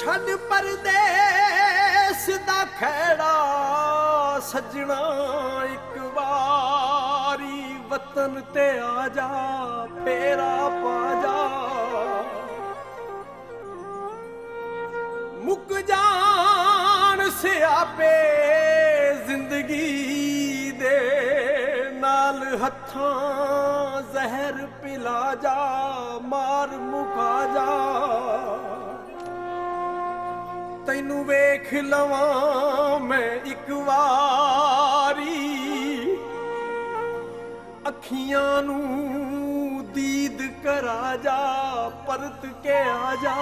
ਛੱਡ ਪਰਦੇਸ ਦਾ ਖਹਿੜਾ ਸੱਜਣਾ, ਇੱਕ ਵਾਰੀ ਵਤਨ ਤੇ ਆ ਜਾ, ਫੇਰਾ ਪਾ ਜਾ। ਮੁੱਕ ਜਾਣ ਸਿਆਪੇ ਜ਼ਿੰਦਗੀ ਦੇ, ਨਾਲ ਹੱਥਾਂ ਜ਼ਹਿਰ ਪਿਲਾ ਜਾ, ਮਾਰ ਮੁਕਾ ਜਾ। ਤੈਨੂੰ ਵੇਖ ਲਵਾਂ ਮੈਂ ਇੱਕ ਵਾਰੀ, ਅੱਖੀਆਂ ਨੂੰ ਦੀਦ ਕਰਾ ਜਾ, ਪਰਤ ਕੇ ਆ ਜਾ।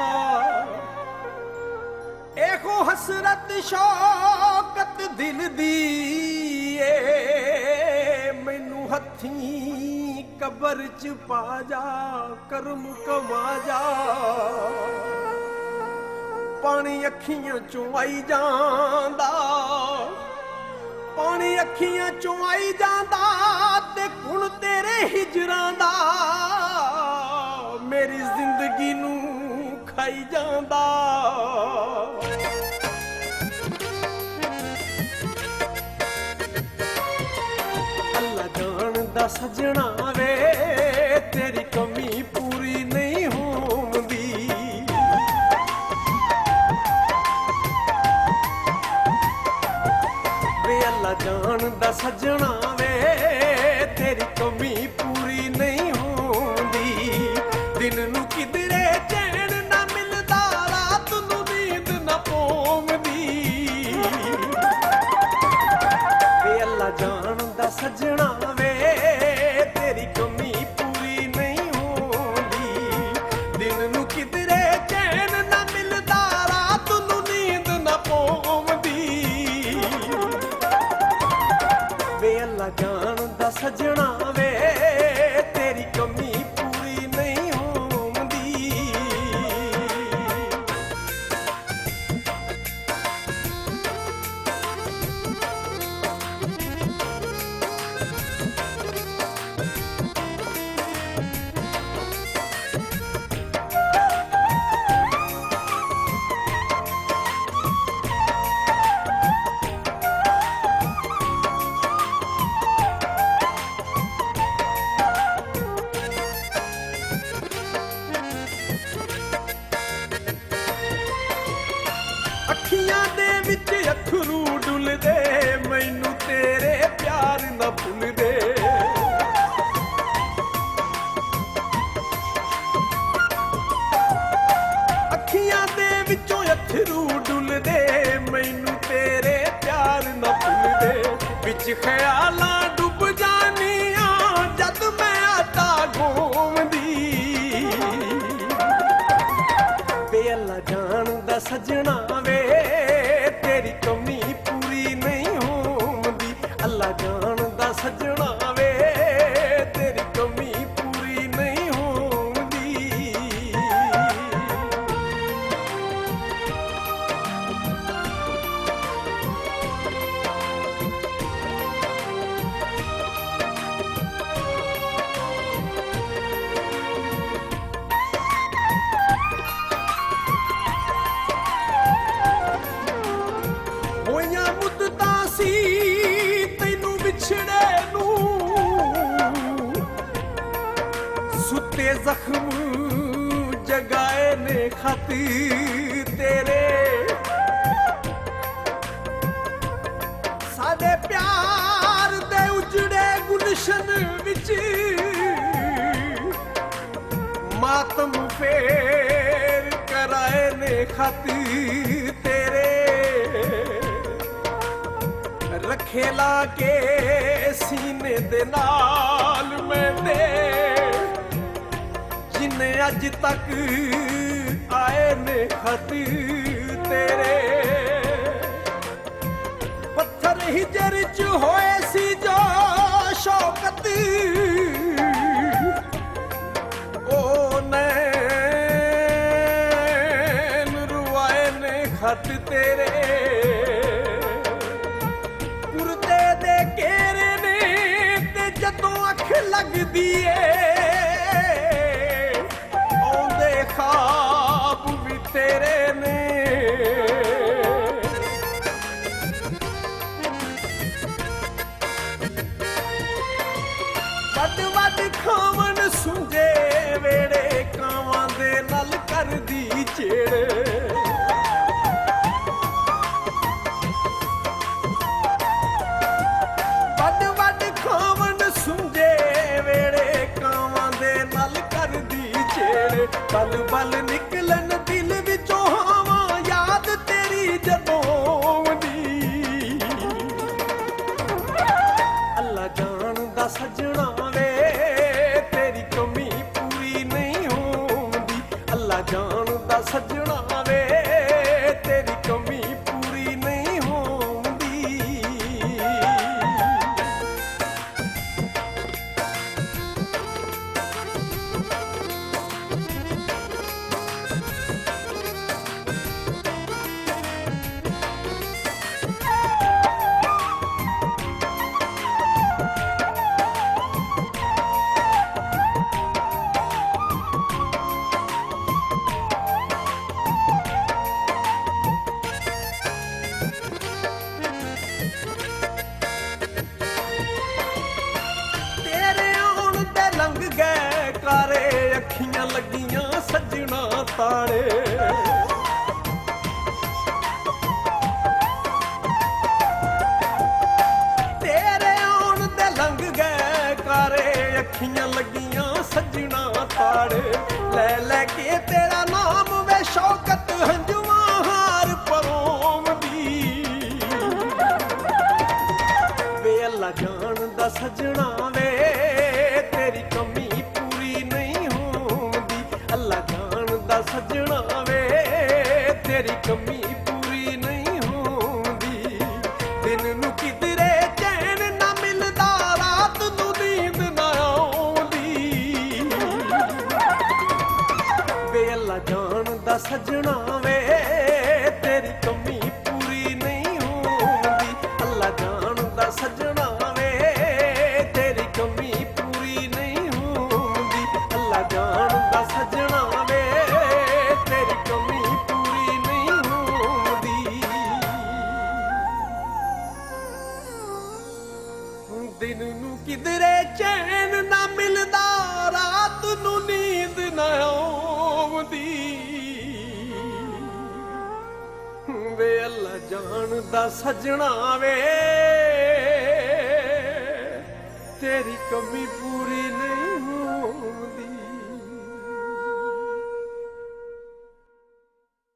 ਇਹੋ ਹਸਰਤ ਸ਼ੌਕਤ ਦਿਲ ਦੀ ਏ, ਮੈਨੂੰ ਹੱਥੀਂ ਕਬਰ ਚ ਪਾ ਜਾ, ਕਰਮ ਕਮਾ ਜਾ। ਪਾਣੀ ਅੱਖੀਆਂ ਚੋਂ ਆਈ ਜਾਂਦਾ, ਪਾਣੀ ਅੱਖੀਆਂ ਚੋਂ ਆਈ ਜਾਂਦਾ, ਤੇ ਕੁਣ ਤੇਰੇ ਹਿਜਰਾਂ ਦਾ ਮੇਰੀ ਜ਼ਿੰਦਗੀ ਨੂੰ ਖਾਈ ਜਾਂਦਾ। ਅੱਲਾ ਜਾਣਦਾ ਸੱਜਣਾ ਵੇ, ਤੇਰੀ ਕਮੀ ਪੂਰੀ ਨਹੀਂ ਹੁੰਦੀ। ਵੇ ਅੱਲਾ ਜਾਣਦਾ ਸੱਜਣਾ ਵੇ, ਤੇਰੀ ਕਮੀ ਪੂਰੀ ਨਹੀਂ ਹੁੰਦੀ। ਦਿਨ ਨੂੰ ਕਿਧਰੇ ਚੈਨ ਨਾ ਮਿਲਦਾ, ਰਾਤ ਨੂੰ ਨੀਂਦ ਨਾ ਪਉਂਦੀ। ਵੇ ਅੱਲਾ ਜਾਣਦਾ ਸੱਜਣਾ ਵੇ, ਤੇਰੀ ਕਮੀ ਪੂਰੀ ਨਹੀਂ ਹੁੰਦੀ। ਦਿਨ ਨੂੰ ਕਿਧਰੇ ਚੈਨ ਨਾ ਮਿਲਦਾ, ਰਾਤ ਨੂੰ ਨੀਂਦ ਨਾ ਪਉਂਦੀ। ਵੇ ਅੱਲਾ ਜਾਣਦਾ ਸੱਜਣਾ ਵੇ, ਤੇਰੀ ਕਮੀ ਪੂਰੀ ਨਹੀਂ ਹੁੰਦੀ। ਅੱਖੀਆਂ ਦੇ ਵਿੱਚ ਅੱਥਰੂ ਡੁੱਲਦੇ, ਮੈਨੂੰ ਤੇਰੇ ਪਿਆਰ ਨਾ ਭੁੱਲਦੇ। ਅੱਖੀਆਂ ਦੇ ਵਿੱਚੋਂ ਅੱਥਰੂ ਡੁੱਲਦੇ, ਮੈਨੂੰ ਤੇਰੇ ਪਿਆਰ ਨਾ ਭੁੱਲਦੇ। ਵਿੱਚ ਖਿਆਲਾਂ ਡੁੱਬ ਜਾਨੀਆਂ, ਜਦ ਮੈਂ ਆਟਾ ਘੋਂਦੀ। ਵੇ ਅੱਲਾ ਜਾਣਦਾ ਸੱਜਣਾ ਵੇ, ਤੇਰੀ ਕਮੀ ਪੂਰੀ ਨਹੀਂ ਹੁੰਦੀ। ਅੱਲਾ ਜਾਣਦਾ ਸੱਜਣਾ ਵੇ, ਤੇਰੀ ਕਮੀ ਪੂਰੀ ਨਹੀਂ ਹੁੰਦੀ। ਹੋਈਆਂ ਮੁੱਦਤਾਂ ਸੀ ਤੈਨੂੰ ਵਿਛੜੇ ਨੂੰ, ਸੁੱਤੇ ਜ਼ਖਮ ਜਗਾਏ ਨੇ ਖਤ ਤੇਰੇ। ਸਾਡੇ ਪਿਆਰ ਦੇ ਉਜੜੇ ਗੁਲਸ਼ਨ ਵਿੱਚ, ਮਾਤਮ ਫੇਰ ਕਰਾਏ ਨੇ ਖਤ ਤੇਰੇ। ਰੱਖੇ ਲਾ ਕੇ ਸੀਨੇ ਦੇ ਨਾਲ ਮੈਨੇ, ਜਿੰਨੇ ਅੱਜ ਤੱਕ ਆਏ ਨੇ ਖਤ ਤੇਰੇ। ਪੱਥਰ ਹਿਜਰ ਚ ਹੋਏ ਸੀ ਜੋ ਸ਼ੌਕਤ, ਉਹ ਨੈਣ ਰੁਆਏ ਨੇ ਖਤ ਤੇਰੇ। ਘੇਰੇ ਨੇ ਤੇ ਜਦੋਂ ਅੱਖ ਲੱਗਦੀ ਏ, ਆਉਂਦੇ ਖਾਬ ਵੀ ਤੇਰੇ ਨੇ। ਨਾਲ ਕਰਦੀ ਛੇੜ ਬਲ ਬਲ ਨਿਕਲਣ ਦਿਲ ਵਿੱਚੋਂ ਹਵਾ ਯਾਦ ਤੇਰੀ ਜਦੋਂ ਆਉਂਦੀ ਅੱਲਾ ਜਾਣਦਾ ਸੱਜਣਾ ਵੇ ਤੇਰੀ ਕਮੀ ਪੂਰੀ ਨਹੀਂ ਹੁੰਦੀ ਅੱਲਾ ਜਾਣਦਾ ਸੱਜਣਾ ਵੇ ਤੇਰੀ ਕਮੀ ਪੂਰੀ ਨਹੀਂ ਹੁੰਦੀ ਕਾਰੇ ਅੱਖੀਆਂ ਲੱਗੀਆਂ ਸੱਜਣਾ ਤਾੜੇ ਤੇਰੇ ਆਉਣ ਤੇ ਲੰਘ ਗਏ ਕਾਰੇ ਅੱਖੀਆਂ ਲੱਗੀਆਂ ਸੱਜਣਾ ਤਾੜੇ ਲੈ ਲੈ ਕੇ ਤੇਰਾ ਨਾਮ ਵੇ ਸ਼ੌਕਤ ਹੰਝੂਆਂ ਹਾਰ ਪਰੋਂਦੀ ਵੇ ਅੱਲਾ ਜਾਣਦਾ ਸੱਜਣਾ ਵੇ ਤੇਰੀ ਕਮੀ ਅੱਲਾ ਜਾਣਦਾ ਸੱਜਣਾ ਵੇ ਤੇਰੀ ਕਮੀ ਪੂਰੀ ਨਹੀਂ ਹੁੰਦੀ ਦਿਨ ਨੂੰ ਕਿਧਰੇ ਚੈਨ ਨਾ ਮਿਲਦਾ ਰਾਤ ਨੂੰ ਨੀਂਦ ਨਾ ਆਉਂਦੀ ਵੇ ਅੱਲਾ ਜਾਣਦਾ ਸੱਜਣਾ ਵੇ ਤੇਰੀ ਕਮੀ ਪੂਰੀ ਨਹੀਂ ਹੁੰਦੀ ਅੱਲਾ ਜਾਣਦਾ ਸੱਜਣਾ ਵੇ ਤੇਰੀ ਕਮੀ ਪੂਰੀ ਨਹੀਂ ਹੁੰਦੀ ਅੱਲਾ ਜਾਣਦਾ ਸੱਜਣਾ ਵੇ ਤੇਰੀ ਕਮੀ ਪੂਰੀ ਨਹੀਂ ਹੁੰਦੀ ਦਿਨ ਨੂੰ ਕਿਧਰੇ ਚੈਨ ਨਾ ਮਿਲਦਾ ਰਾਤ ਨੂੰ ਨੀਂਦ ਨਾ ਆਉਂਦੀ ਵੇ ਅੱਲਾ ਜਾਣਦਾ ਸੱਜਣਾ ਵੇ ਤੇਰੀ ਕਮੀ ਪੂਰੀ ਨਹੀਂ